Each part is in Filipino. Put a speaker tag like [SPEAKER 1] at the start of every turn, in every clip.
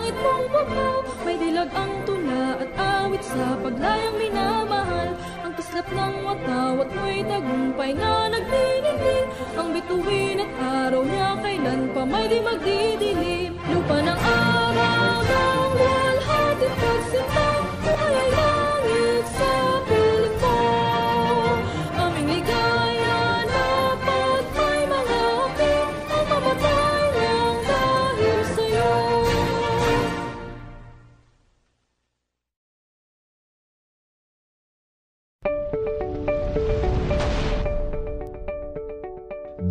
[SPEAKER 1] langit mong babaw, may dilag ang tula at awit sa paglayang minamahal. Ang kislap ng watawat mo'y tagumpay na nagdiniling. Ang bituin at araw niya kailan pa may di magdidilim. Lupa ng araw ng walhating pagsinta, buhay ay langit sa piling mo. Aming ligaya na pag may mga api, ang mamatay lang dahil sa'yo.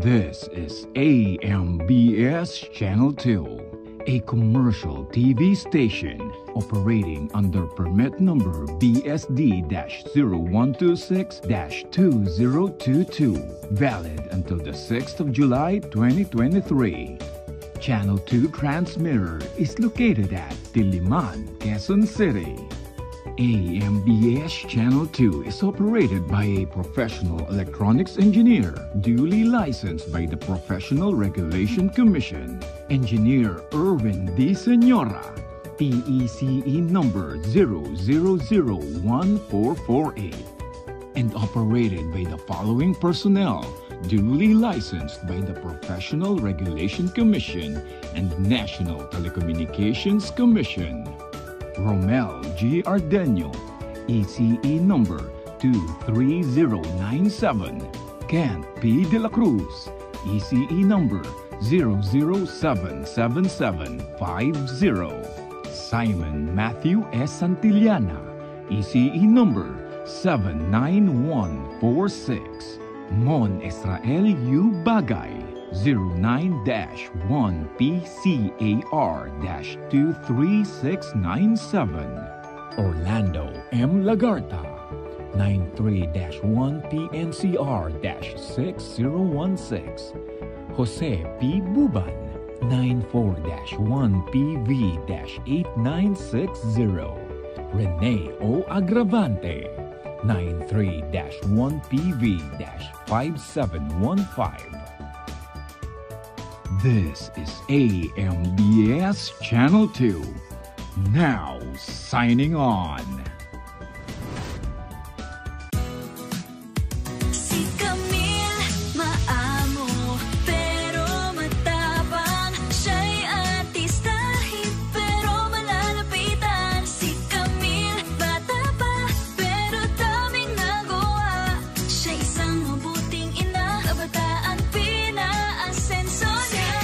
[SPEAKER 2] This is AMBS Channel 2, a commercial TV station operating under permit number BSD-0126-2022, valid until the 6th of July 2023. Channel 2 transmitter is located at Diliman, Quezon City. AMBS Channel 2 is operated by a professional electronics engineer, duly licensed by the Professional Regulation Commission. Engineer Erwin D. Senora, PECE number 0001448. And operated by the following personnel, duly licensed by the Professional Regulation Commission and National Telecommunications Commission. Romel G. Ardenio, ECE number 23097. Kent P. De La Cruz, ECE number 0077750. Simon Matthew S. Santillana, ECE number 79146. Mon Israel U. Bagay, 09-1PCAR-23697. Orlando M. Lagarta, 93-1PNCR-6016. Jose P. Buban, 94-1PV-8960. Rene O. Agravante, 93-1PV-5715. This is AMBS Channel 2, now signing on.
[SPEAKER 3] Si Camille, maamo, pero matapang. Siya'y artistahin, pero malalapitan. Si Camille, bata pa, pero daming nagawa. Siya isang mabuting ina, kabataan pinaasenso niya.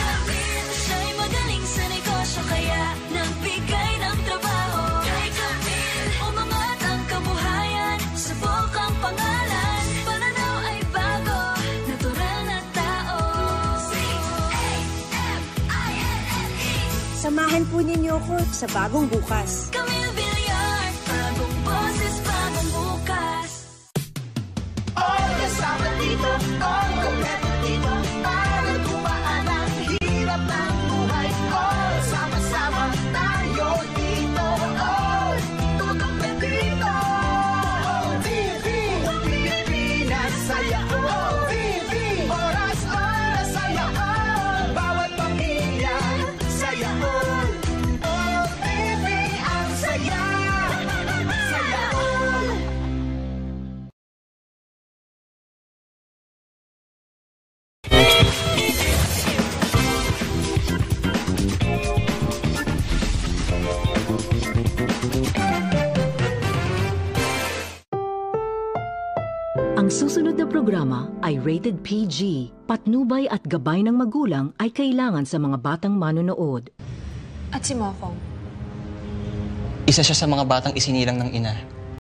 [SPEAKER 3] Siya'y magaling sa negosyo, kaya nagbigay ng trabaho. Kay Camille, umangat ang kabuhayan, subok ang pangalan. Pananaw ay bago, natural na tao. C-A-M-I-L-L-E.
[SPEAKER 4] Samahan po ninyo ako sa bagong bukas.
[SPEAKER 3] Camille Villar, bagong boses, bagong bukas.
[SPEAKER 5] All kasama dito, all kompleto dito, para tumaan ang hirap ng buhay. All sama-sama tayo dito, all tutok na dito. TV, Pilipinas, saya all TV, oras-oras saya all, bawat pamilya, saya all. All TV ang saya, saya all.
[SPEAKER 6] Ang susunod na programa ay rated PG. Patnubay at gabay ng magulang ay kailangan sa mga batang manonood.
[SPEAKER 7] At si Mokong?
[SPEAKER 8] Isa siya sa mga batang isinilang ng ina.